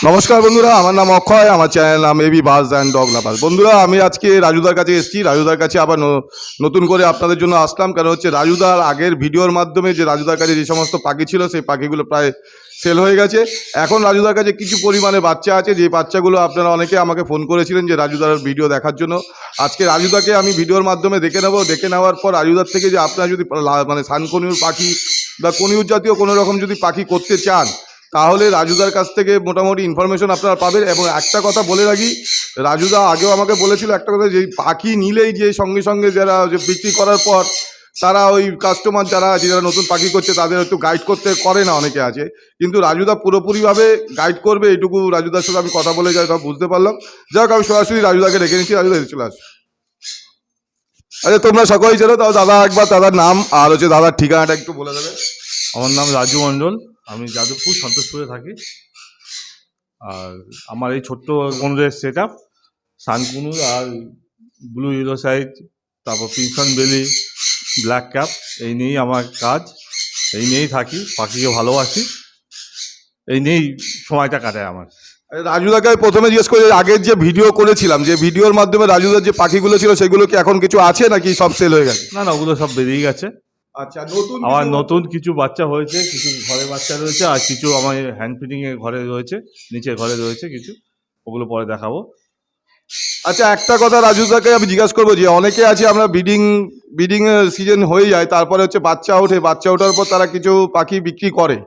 নমস্কার বন্ধুরা, আমার নাম অক্ষয়, আমার চ্যানেল নাম AB bus and dog lover. বন্ধুরা, আমি আজকে রাজুদার কাছে এসেছি। রাজুদার কাছে আবার নতুন করে আপনাদের জন্য আসলাম, কারণ হচ্ছে রাজুদার আগের ভিডিওর মাধ্যমে যে রাজুদার কাছে যে সমস্ত পাখি ছিল সেই পাখিগুলো প্রায় সেল হয়ে গেছে। এখন রাজুদার কাছে কিছু পরিমাণে বাচ্চা আছে, যে বাচ্চাগুলো আপনারা অনেকে আমাকে ফোন করেছিলেন যে রাজুদার ভিডিও দেখার জন্য। আজকে রাজুদাকে আমি ভিডিওর মাধ্যমে দেখে নেব। দেখে নেওয়ার পর রাজুদার থেকে যে আপনারা যদি মানে সানকনিউর পাখি বা কনিউর জাতীয় কোনো রকম যদি পাখি করতে চান, তাহলে রাজুদার কাছ থেকে মোটামুটি ইনফরমেশন আপনারা পাবেন। এবং একটা কথা বলে রাখি, রাজুদা আগেও আমাকে বলেছিল একটা কথা, যে পাখি নিলেই যে সঙ্গে সঙ্গে যারা যে বিক্রি করার পর তারা ওই কাস্টমার যারা আছে, যারা নতুন পাখি করছে, তাদের একটু গাইড করতে করে না, অনেকে আছে। কিন্তু রাজুদা পুরোপুরিভাবে গাইড করবে, এইটুকু রাজুদার সাথে আমি কথা বলে যাই, তা বুঝতে পারলাম। যাই হোক, আমি সরাসরি রাজুদাকে ডেকে নিচ্ছি। রাজুদা চলে আস। আচ্ছা, তোমরা সকলেই ছিল, তাও দাদা একবার দাদার নাম আর হচ্ছে দাদার ঠিকানাটা একটু বলে দেবে। আমার নাম রাজু মণ্ডল, আমি যাদবপুর সন্তোষপুরে থাকি। আর আমার এই ছোট্ট কনুরের সেট আপ, সানকুনুর আর ব্লু ইয়েলো সাইজ, তারপর পিনসন বেলি, ব্ল্যাক ক্যাপ, এই নিয়েই আমার কাজ। এই নিয়েই থাকি, পাখিকে ভালোবাসি, এই নিয়েই সময়টা কাটায় আমার। রাজুদাকে আমি প্রথমে জিজ্ঞেস করি, আগের যে ভিডিও করেছিলাম, যে ভিডিওর মাধ্যমে রাজুদার যে পাখিগুলো ছিল সেগুলো কি এখন কিছু আছে নাকি সব সেল হয়ে গেছে? না, ওগুলো সব বেরিয়ে গেছে। আচ্ছা, নতুন আমার নতুন কিছু বাচ্চা হয়েছে, কিছু ঘরে বাচ্চা রয়েছে, আর কিছু আমার হ্যান্ড ফিডিংয়ে ঘরে রয়েছে, নিচে ঘরে রয়েছে কিছু, ওগুলো পরে দেখাবো। আচ্ছা, একটা কথা রাজুদাকে আমি জিজ্ঞাসা করবো, যে অনেকে আছে আমরা ব্রিডিং সিজন হয়ে যায়, তারপরে হচ্ছে বাচ্চা ওঠে, বাচ্চা ওঠার পর তারা কিছু পাখি বিক্রি করে।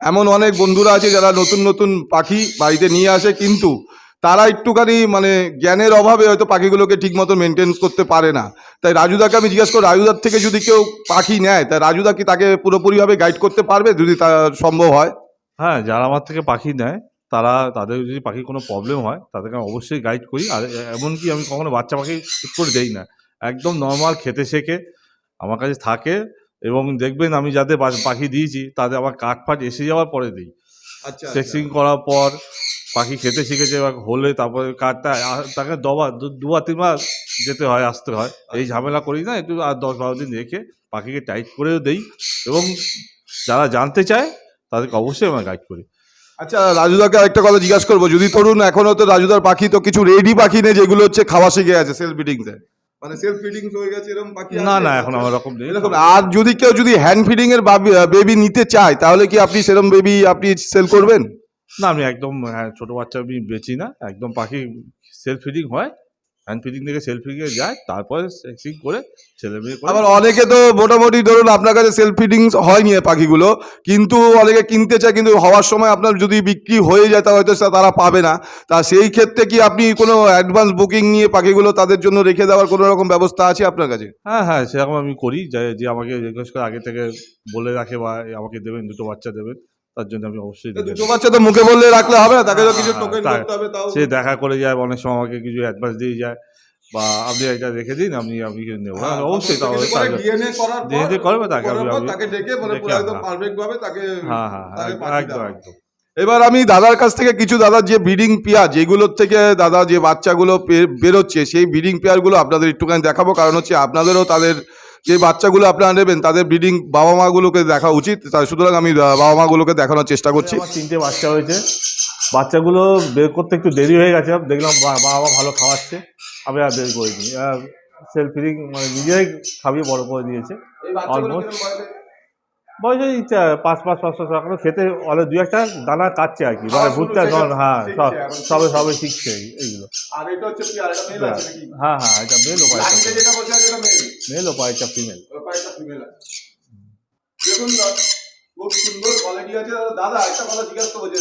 এমন অনেক বন্ধুরা আছে যারা নতুন নতুন পাখি বাড়িতে নিয়ে আসে, কিন্তু তারা একটুখানি মানে জ্ঞানের অভাবে হয়তো পাখিগুলোকে ঠিক মতো মেনটেন্স করতে পারে না। তাই রাজুদাকে আমি জিজ্ঞাসা করি, রাজুদার থেকে যদি কেউ পাখি নেয়, তাই রাজুদা কি তাকে পুরোপুরিভাবে গাইড করতে পারবে, যদি তা সম্ভব হয়? হ্যাঁ, যারা আমার থেকে পাখি নেয়, তাদের যদি পাখির কোনো প্রবলেম হয়, তাদেরকে আমি অবশ্যই গাইড করি। আর এমনকি আমি কখনো বাচ্চা পাখি হুট করে দেই না, একদম নর্মাল খেতে শেখে আমার কাছে থাকে। এবং দেখবেন আমি যাদের পাখি দিয়েছি তাদের আবার কাঠ ফাট এসে যাওয়ার পরে দিই। আচ্ছা, সেক্সিং করার পর পাখি খেতে শিখেছে বা হলে তারপরে কাঠটা তাকে দুবার তিনবার যেতে হয়, আসতে হয়। এই ঝামেলা করি না, একটু আর 10-12 দিন রেখে পাখিকে টাইট করেও দেই। এবং যারা জানতে চায় তাদেরকে অবশ্যই আমরা গাইড করি। আচ্ছা, রাজুদাকে আরেকটা কথা জিজ্ঞাসা করবো, যদি ধরুন এখনো তো রাজুদার পাখি তো কিছু রেডি পাখি নেই, যেগুলো হচ্ছে খাওয়া শিখে আছে সেলফ ফিডিংস এ, মানে সেলফ ফিডিংস হয়ে গেছে, এরকম পাখি না আছে? না, এখন আমার রকম নেই এরকম। আর যদি কেউ যদি হ্যান্ড ফিডিং এর বেবি নিতে চায়, তাহলে কি আপনি সেরকম বেবি আপনি সেল করবেন? না, আমি একদম ছোট বাচ্চা আমি বেচি না, একদম পাখি সেলফ ফিডিং হয়, হ্যান্ড ফিডিং থেকে সেলফ ফিডিং এ যায়, তারপরে সেক্সিং করে ছেলে মেয়ে করে। আবার অনেকে তো মোটামুটি ধরুন আপনার কাছে সেলফ ফিডিং হয়নি এই পাখিগুলো, কিন্তু অনেকে কিনতে চায়, কিন্তু হওয়ার সময় আপনার যদি বিক্রি হয়ে যায় তা হয়তো তারা পাবে না। তা সেই ক্ষেত্রে কি আপনি কোনো অ্যাডভান্স বুকিং নিয়ে পাখিগুলো তাদের জন্য রেখে দেওয়ার কোনো রকম ব্যবস্থা আছে আপনার কাছে? হ্যাঁ হ্যাঁ, সেরকম আমি করি, যে যে আমাকে রিকোয়েস্ট করে আগে থেকে বলে রাখে বা আমাকে দেবেন, দুটো বাচ্চা দেবেন, তার জন্য আমি অবশ্যই রেখে দুটো দিই। বাচ্চা তো মুখে বললে রাখলে হবে না, তাকে তো কিছু টোকেন করতে হবে। তাও সে দেখা করে যায়, অনেক সময় আমাকে কিছু অ্যাডভান্স দিয়ে যায়, বা আপনি এটা রেখে দিন, আমি নেবো। অবশ্যই ডিএনএ করবে, তাকে ডেকে মানে পুরো একদম পারফেক্ট ভাবে তাকে। হ্যাঁ হ্যাঁ, একদম একদম। এবার আমি দাদার কাছ থেকে কিছু, দাদার যে ব্রিডিং পেয়ার যেগুলোর থেকে দাদা যে বাচ্চাগুলো বেরোচ্ছে, সেই ব্রিডিং পেয়ারগুলো আপনাদের একটুখানি দেখাবো। কারণ হচ্ছে আপনাদেরও তাদের যে বাচ্চাগুলো আপনারা নেবেন তাদের ব্রিডিং বাবা মাগুলোকে দেখা উচিত, সুতরাং আমি বাবা মাগুলোকে দেখানোর চেষ্টা করছি। আমার 3টে বাচ্চা হয়েছে, বাচ্চাগুলো বের করতে একটু দেরি হয়ে গেছে, দেখলাম বাবা মা ভালো খাওয়াচ্ছে, আমি আর দেরি করিনি। সেলফ ফিডিং মানে নিজেরাই খাবিয়ে বড় করে দিয়েছে। অলমোস্ট বয়স ওই 5 মাস এখনো খেতে অনেক 2-1টা দানা কাটছে আর কি, মানে ভুট্টা ধর। হ্যাঁ, সবে শিখছে এইগুলো। হ্যাঁ হ্যাঁ, এটা মেল, মেল ও পায়েরটা ফিমেল। দেখুন, খুব সুন্দর কোয়ালিটি আছে। দাদা একটা কথা জিজ্ঞাসা করবো, যে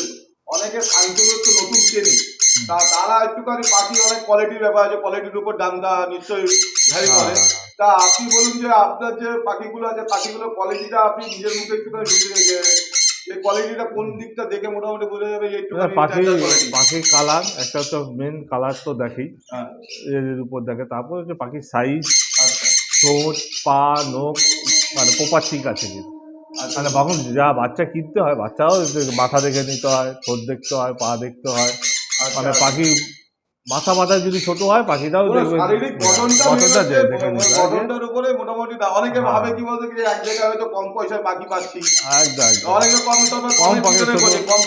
অনেকে সাইন্সগুলো তো নতুন চেনে, তারা একটুখানি পাখি অনেক কোয়ালিটির ব্যাপার আছে, কোয়ালিটির উপর দামটা নিশ্চয়ই ভ্যারি করে। তা আপনি বলুন যে আপনার যে পাখিগুলো আছে, পাখিগুলোর কোয়ালিটিটা আপনি নিজের মুখে একটুখানি এই কোয়ালিটিটা কোন দিকটা দেখে মোটামুটি বোঝা যাবে? পাখির কালার একটা তো মেন কালার তো দেখেই, এর উপর দেখে। তারপর হচ্ছে পাখির সাইজ, ঠোঁট, পা, নখ, মানে প্রপার ঠিক আছে কিন্তু। মানে তখন যা বাচ্চা কিনতে হয়, বাচ্চাও মাথা দেখে নিতে হয়, ঠোঁট দেখতে হয়, পা দেখতে হয়। মানে পাখি মাথা যদি ছোট হয়, পাখিটাও শারীরিক গঠনটা দেখে নিতে হয়। গঠনটার উপরে মোটামুটি অনেকে ভাবে কি বলতে, যে এক জায়গায় হয়তো কম পয়সায় পাখি পাচ্ছি, একদম অনেকে কম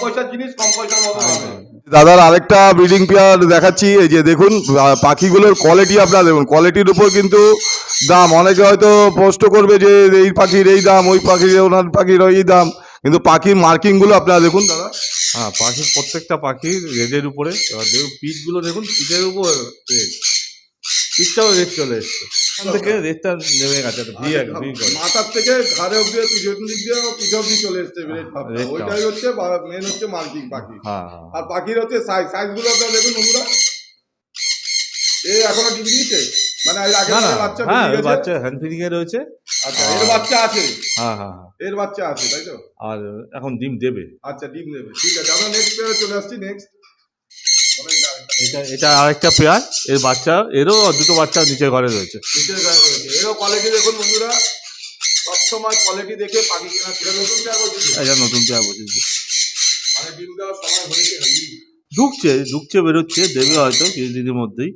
পয়সার জিনিস কম পয়সার মতো হবে। দাদার আরেকটা ব্রিডিং পেয়ার দেখাচ্ছি, এই যে দেখুন পাখিগুলোর কোয়ালিটি আপনারা দেখুন, কোয়ালিটির উপর কিন্তু দাম। অনেকে হয়তো পোস্ট করবে যে এই পাখির এই দাম, ওই পাখির ওনার পাখির ওই দাম, কিন্তু পাখির মার্কিংগুলো আপনারা দেখুন দাদা। হ্যাঁ, পাখির প্রত্যেকটা পাখির রেডের উপরে, এবার দেখুন পিঠগুলো দেখুন, পিঠের উপর রেড, পিঠটাও রেড চলে এসছে, এখান থেকে রেডটা নেমে গেছে, ভি করে মাথার থেকে ঘাড়ে অব্দি দিক দিয়ে পিঠ অব্দি চলে এসছে রেড ভাবটা, ওইটাই হচ্ছে মেন হচ্ছে মার্কিং পাখি। হ্যাঁ, আর পাখির হচ্ছে সাইজগুলো আপনারা দেখুন বন্ধুরা, এ এখনো ডিম দিয়েছে, মানে এর আগে বাচ্চা হ্যাঁ, বেরিয়ে গেছে। বাচ্চা হ্যান্ড ফিডিং এ রয়েছে। আচ্ছা, এর বাচ্চা আছে। হ্যাঁ হ্যাঁ হ্যাঁ, এর বাচ্চা আছে, তাই তো? আর এখন ডিম দেবে। আচ্ছা, ডিম দেবে, ঠিক আছে। আমরা নেক্সট পেয়ারে চলে আসছি। নেক্সট এটা আরেকটা পেয়ার, এর বাচ্চা, এরও দুটো বাচ্চা নিচের ঘরে রয়েছে। নিচের গায়ে রয়েছে, এরও কোয়ালিটি দেখুন বন্ধুরা, সবসময় কোয়ালিটি দেখে পাখি কেনা। সেটা নতুন পেয়ার বলছি, এটা নতুন পেয়ার বসেছে, মানে ডিম দেওয়ার সময় হয়েছে নাকি? ঢুকছে বেরোচ্ছে, দেবে হয়তো কিছুদিনের মধ্যেই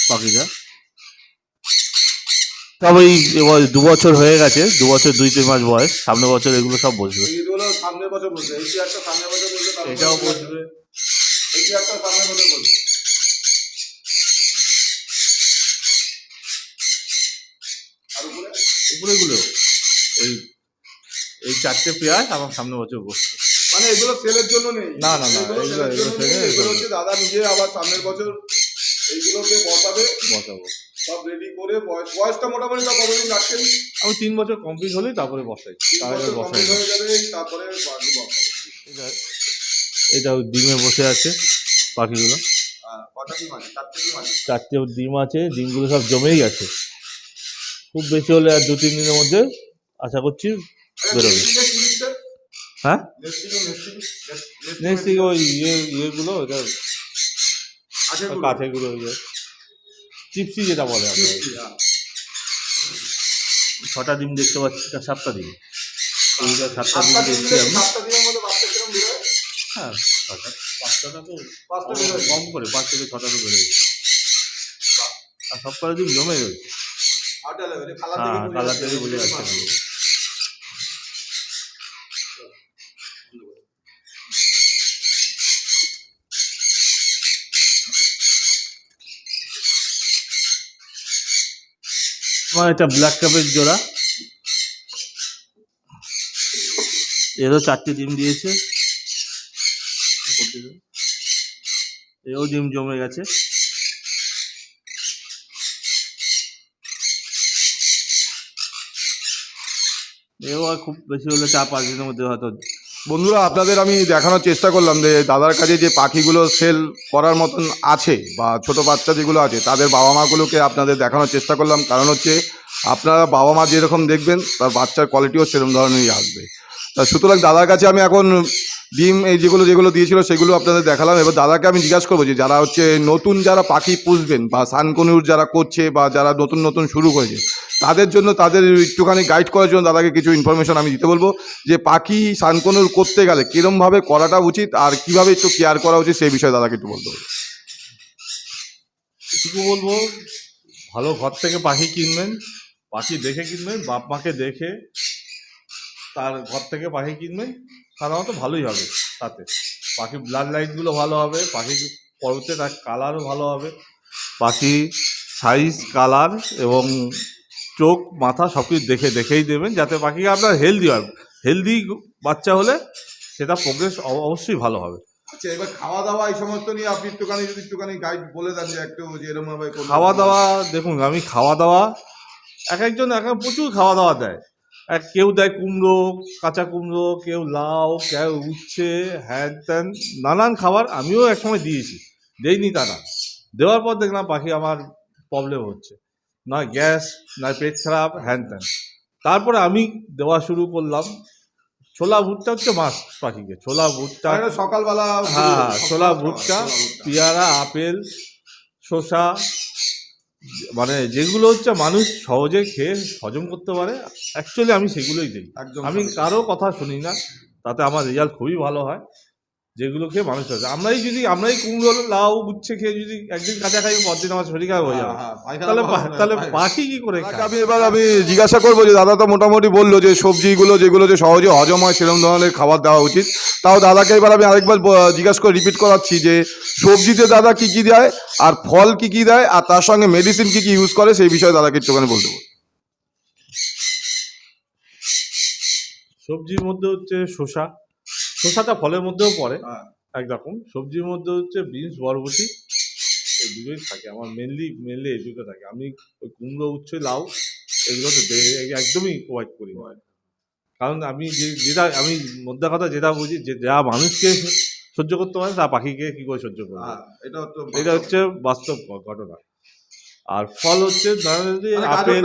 পাখিটা। সব এই এবার 2 বছর হয়ে গেছে, 2 বছর 2-3 মাস বয়স, সামনের বছর এগুলো সব বসবে। এইগুলো সামনের বছর বলছে, এই পেয়ারটা সামনের বছর বলছে, এটাও বসবে, এই পেয়ারটা সামনের বছর বলছে। আর উপরেগুলো এই এই 4টে পেয়ার আমার সামনের বছর বসছে। মানে এগুলো সেলের জন্য নেই? না, এগুলো হচ্ছে দাদা নিজে আবার সামনের বছর এইগুলোকে বসাবো, সব রেডি করে। বয়সটা মোটামুটি তা কতদিন রাখছেন? আমি 3 বছর কমপ্লিট হলেই তারপরে বসাই, হয়ে যাবে, তারপরে বসাবো। এটা ডিমে বসে আছে পাখিগুলো। কটা ডিম আছে? 4টে ডিম আছে। 4টে ডিম আছে, ডিমগুলো সব জমেই গেছে। খুব বেশি হলে আর 2-3 দিনের মধ্যে আশা করছি বেরোবে। হ্যাঁ, নেক্সট থেকে ওই ইয়েগুলো, ওটা কাঠেগুলো, ওই যে চিপসি যেটা বলে আপনার, 6টা ডিম দেখতে পাচ্ছি, 7টা ডিম, 7টা ডিম দেখছি আমি। হ্যাঁ, 5টা তো কম করে, 5 থেকে 6টা তো বেরোয়, আর সব কটা ডিম জমে রয়েছে। হ্যাঁ, কালার থেকে বুঝে যাচ্ছে। আমার একটা ব্ল্যাক কাপের জোড়া, এরও 4টে ডিম দিয়েছে, এও ডিম জমে গেছে। এও আর খুব বেশি হলে 4-5 দিনের মধ্যে হয়তো। বন্ধুরা, আপনাদের আমি দেখানোর চেষ্টা করলাম যে দাদার কাছে যে পাখিগুলো সেল করার মতন আছে, বা ছোট বাচ্চা যেগুলো আছে, তাদের বাবা মাগুলোকে আপনাদের দেখানোর চেষ্টা করলাম। কারণ হচ্ছে আপনারা বাবা মা যেরকম দেখবেন, তার বাচ্চার কোয়ালিটিও সেরকম ধরনেরই আসবে। তা সুতরাং দাদার কাছে আমি এখন ডিম এই যেগুলো দিয়েছিল সেগুলো আপনাদের দেখালাম। এবার দাদাকে আমি জিজ্ঞাসা করবো যে যারা হচ্ছে নতুন যারা পাখি পুষবেন, বা সানকনুর যারা করছে, বা যারা নতুন শুরু করেছে, তাদের জন্য, তাদের একটুখানি গাইড করার জন্য দাদাকে কিছু ইনফরমেশন আমি দিতে বলবো, যে পাখি সানকনুর করতে গেলে কীরমভাবে করাটা উচিত, আর কীভাবে একটু কেয়ার করা উচিত, সেই বিষয়ে দাদাকে একটু বলতে হবে। এটুকু বলবো, ভালো ঘর থেকে পাখি কিনবেন, পাখি দেখে কিনবেন, বাপ মাকে দেখে তার ঘর থেকে পাখি কিনবেন, সাধারণত ভালোই হবে। তাতে পাখি ব্লাড লাইনগুলো ভালো হবে, পাখি পরবর্তী তার কালারও ভালো হবে, পাখি সাইজ, কালার এবং চোখ, মাথা সব কিছু দেখেই দেবেন, যাতে পাখিকে আপনার হেলদি হয়। হেলদি বাচ্চা হলে সেটা প্রোগ্রেস অবশ্যই ভালো হবে। আচ্ছা, এবার খাওয়া দাওয়া এই সমস্ত নিয়ে আপনি একটুখানি গাইড বলে দেন, যে একটু যে এরকমভাবে খাওয়া দাওয়া দেখুন, আমি খাওয়া দাওয়া একজন প্রচুর খাওয়া দাওয়া দেয়। কেউ দেয় কুমড়ো, কাঁচা কুমড়ো, কেউ লাউ, কেউ উচ্ছে, হ্যান ত্যান নানান খাবার। আমিও একসময় দিয়েছি, দেইনি তা না, দেওয়ার পর দেখলাম পাখি আমার প্রবলেম হচ্ছে, নয় গ্যাস, নয় পেট খারাপ, হ্যান ত্যান। তারপরে আমি দেওয়া শুরু করলাম ছোলা ভুট্টা, হচ্ছে মাছ পাখিকে, ছোলা ভুট্টা সকালবেলা। হ্যাঁ, ছোলা ভুট্টা, পেয়ারা, আপেল, শসা, মানে যেগুলো হচ্ছে মানুষ সহজে খেয়ে হজম করতে পারে, অ্যাকচুয়ালি আমি সেগুলোই দিই। আমি কারো কথা শুনি না, তাতে আমার রেজাল্ট খুবই ভালো হয়। যেগুলো খেয়ে মানুষ আছে। আমরাই কুমড়ো লাউ উচ্ছে খেয়ে যদি একদিন কাঁচা খাই, পরদিন আমার শরীর খারাপ হয়ে যাবে, তাহলে পাখি কি করে খায়? আমি জিজ্ঞাসা করবো যে দাদা তো মোটামুটি বললো যে সবজিগুলো যেগুলো যে সহজে হজম হয় সেরকম ধরনের খাবার দেওয়া উচিত। তাও দাদাকে এবার আমি আরেকবার জিজ্ঞাসা করে রিপিট করাচ্ছি যে সবজিতে দাদা কি কি দেয়, আর ফল কি কি দেয়, আর তার সঙ্গে মেডিসিন কি কি ইউজ করে সেই বিষয়ে দাদাকে একটুখানি বলতে বলবো। সবজির মধ্যে হচ্ছে শসাটা ফলের মধ্যেও পড়ে একরকম। সবজির মধ্যে হচ্ছে বিনস, বরবটি, এই দুটোই থাকে আমার মেনলি এই দুটো থাকে। আমি ওই কুমড়ো, উচ্ছে, লাউ এগুলো তো একদমই প্রোভাইড করি না, কারণ আমি আমি মধ্যে কথা যেটা বুঝি যে যা মানুষকে সহ্য করতে পারে তা পাখিকে কি করে সহ্য করবে, এটা হচ্ছে বাস্তব ঘটনা। আর ফল হচ্ছে আপেল,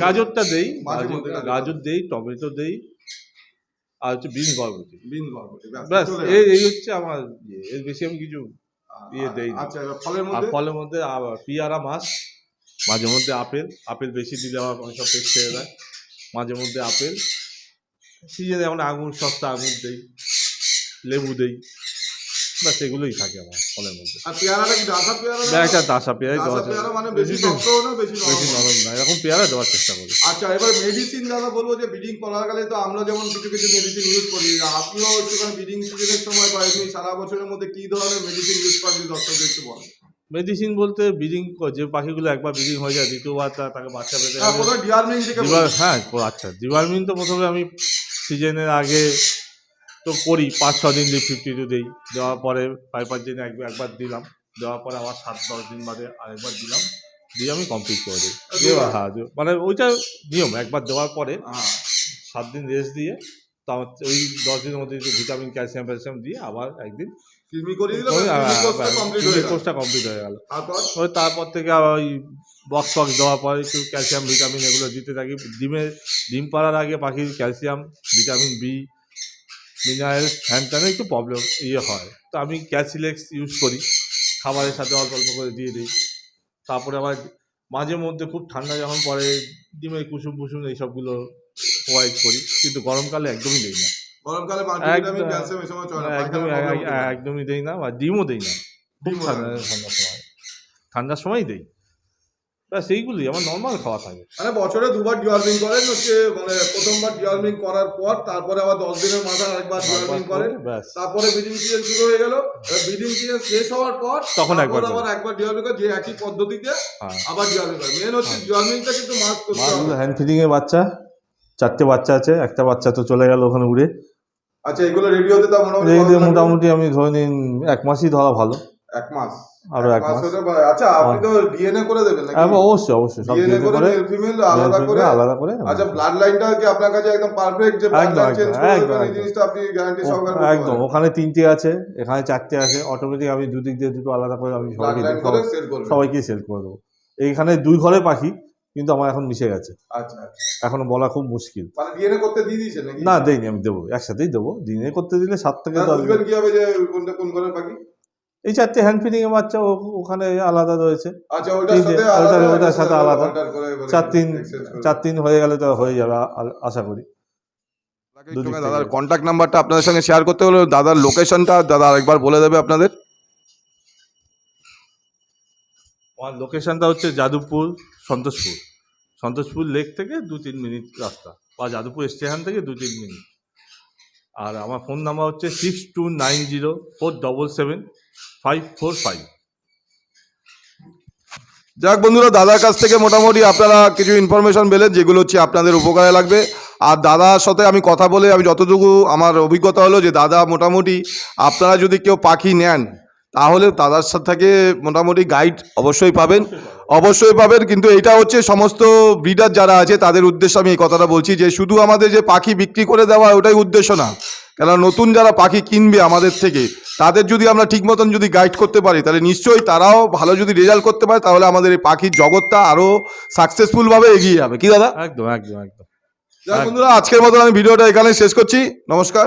গাজরটা দেই, গাজর দেই, টমেটো দেই, আর হচ্ছে বিনস, বরবটি, ব্যাস। এই হচ্ছে আমার এর বেশি আমি কিছু দেই না। আর ফলের মধ্যে পেয়ারা, মাছ, মাঝে মধ্যে আপেল বেশি দিলে আমার অনেক সব পেট ছেড়ে দেয়। মাঝে মধ্যে আপেল, সিজনে যেমন আঙুর, সস্তা আঙুর দেই, লেবু দেই, ব্যাস এগুলোই থাকে আমার ফলের মধ্যে। একটা দাসা পেয়ারাই দেওয়া, বেশি নরম না, এরকম পেয়ারা দেওয়ার চেষ্টা করি। আচ্ছা, এবার মেডিসিন দাদা বলবো যে ব্রিডিং করাকালে তো আমরা যেমন কিছু কিছু মেডিসিন ইউজ করি, আপনিও একটুখানি ব্রিডিং সিজনের সময় বা এমনি সারা বছরের মধ্যে কি ধরনের মেডিসিন ইউজ করেন যদি দর্শকদের একটু বলেন। মেডিসিন বলতে ব্রিডিং, যে পাখিগুলো একবার ব্রিডিং হয়ে যায় দ্বিতীয়বার তাকে বাচ্চা পেতে হ্যাঁ, আচ্ছা, ডিওয়ার্মিং তো প্রথমে আমি সিজনের আগে তো করি, 5-6 দিন 52 দিই, দেওয়ার পরে 5 দিন একবার দিলাম, দেওয়ার পরে আবার 7-10 দিন বাদে আরেকবার দিলাম, দিয়ে আমি কমপ্লিট করে দিই। হ্যাঁ, মানে ওইটা নিয়ম, একবার দেওয়ার পরে 7 দিন রেস্ট দিয়ে তো আমার ওই 10 দিনের মধ্যে একটু ভিটামিন, ক্যালসিয়াম দিয়ে আবার একদিন কোর্সটা কমপ্লিট হয়ে গেল। ওই তারপর থেকে আবার ওই বক্স দেওয়ার পরে একটু ক্যালসিয়াম, ভিটামিন এগুলো দিতে থাকি। ডিম পাড়ার আগে পাখির ক্যালসিয়াম, ভিটামিন বি, মিনারেলস, হ্যান্ডটানে একটু প্রবলেম হয়, তো আমি ক্যালসিলেক্স ইউজ করি, খাবারের সাথে অল্প অল্প করে দিয়ে দিই। তারপরে আবার মাঝে মধ্যে খুব ঠান্ডা যখন পড়ে ডিমের কুসুম এইসবগুলো প্রোভাইড করি, কিন্তু গরমকালে একদমই দিই না। একদমই দেই না, বা ডিমও দেই না, খুব ঠান্ডার সময় দেই, ব্যাস এইগুলি আমার নর্মাল খাওয়া থাকে। মানে বছরে 2বার ডিওয়ার্মিং করেন, হচ্ছে মানে প্রথমবার ডিওয়ার্মিং করার পর তারপরে আবার 10 দিনের মাথায় আরেকবার ডিওয়ার্মিং করেন, তারপরে ব্রিডিং সিজন শুরু হয়ে গেল, ব্রিডিং সিজন শেষ হওয়ার পর তখন আবার একবার ডিওয়ার্মিং করে, যে একই পদ্ধতিতে আবার ডিওয়ার্মিং করে। মেন হচ্ছে ডিওয়ার্মিংটা কিন্তু মাস্ট করতে হবে। হ্যান্ড ফিডিং এর বাচ্চা 4টে বাচ্চা আছে, একটা বাচ্চা তো চলে গেল ওখানে উড়ে। আচ্ছা, এগুলো রেডি হতে তা মোটামুটি আমি ধরে নিন 1 মাসই ধরা ভালো। 1 মাস, আরো 1 মাস। আচ্ছা, আপনি তো ডিএনএ করে দেবেন নাকি? হ্যাঁ, অবশ্যই সব ডিএনএ করে, মেল ফিমেল আলাদা করে। আচ্ছা, ব্লাড লাইনটা কি আপনার কাছে একদম পারফেক্ট, যে ব্লাড লাইন চেঞ্জ করে দেবেন, এই জিনিসটা আপনি গ্যারান্টি সহকারে বলতে পারেন? একদম, ওখানে 3টে আছে, এখানে 4টে আছে, অটোমেটিক আমি দুদিক দিয়ে দুটো আলাদা করে আমি সবাইকে সেল করে দেবো। এইখানে 2 ঘরের পাখি, কিন্তু আমার এখন মিশে গেছে। আচ্ছা, এখন বলা খুব মুশকিল। মানে ডিএনএ করতে দিয়ে দিয়েছেন নাকি? না, দেইনি, আমি দেবো, একসাথেই দেবো। ডিএনএ করতে দিলে 7 থেকে 10 দিন। কি হবে যে কোনটা কোন ঘরের পাখি? এই 4টে হ্যান্ড ফিডিং এর বাচ্চা ওখানে আলাদা রয়েছে। আচ্ছা, ওটার সাথে আলাদা 4-3 হয়ে গেলে তো হয়ে যাবে আশা করি। দাদার কন্ট্যাক্ট নাম্বারটা আপনাদের সঙ্গে শেয়ার করতে হলে দাদার লোকেশনটা দাদা আরেকবার বলে দেবে আপনাদের। আমার লোকেশনটা হচ্ছে যাদবপুর, সন্তোষপুর লেক থেকে 2-3 মিনিট রাস্তা, বা যাদবপুর স্টেশন থেকে 2-3 মিনিট। আর আমার ফোন নাম্বার হচ্ছে 6290477545। যাক বন্ধুরা, দাদার কাছ থেকে মোটামুটি আপনারা কিছু ইনফরমেশন পেলেন, যেগুলো হচ্ছে আপনাদের উপকারে লাগবে। আর দাদার সাথে আমি কথা বলে আমি যতটুকু আমার অভিজ্ঞতা হলো যে দাদা মোটামুটি আপনারা যদি কেউ পাখি নেন তাহলে দাদার সাথে থেকে মোটামুটি গাইড অবশ্যই পাবেন। কিন্তু এটা হচ্ছে সমস্ত ব্রিডার যারা আছে তাদের উদ্দেশ্যে আমি এই কথাটা বলছি, যে শুধু আমাদের যে পাখি বিক্রি করে দেওয়া ওটাই উদ্দেশ্য না। কেন নতুন যারা পাখি কিনবে আমাদের থেকে, তাদের যদি আমরা ঠিক মতন যদি গাইড করতে পারি তাহলে নিশ্চয়ই তারাও ভালো যদি রেজাল্ট করতে পারে, তাহলে আমাদের এই পাখির জগৎটা আরও সাকসেসফুলভাবে এগিয়ে যাবে। কি দাদা? একদম। বন্ধুরা, আজকের মতন আমি ভিডিওটা এখানে শেষ করছি। নমস্কার।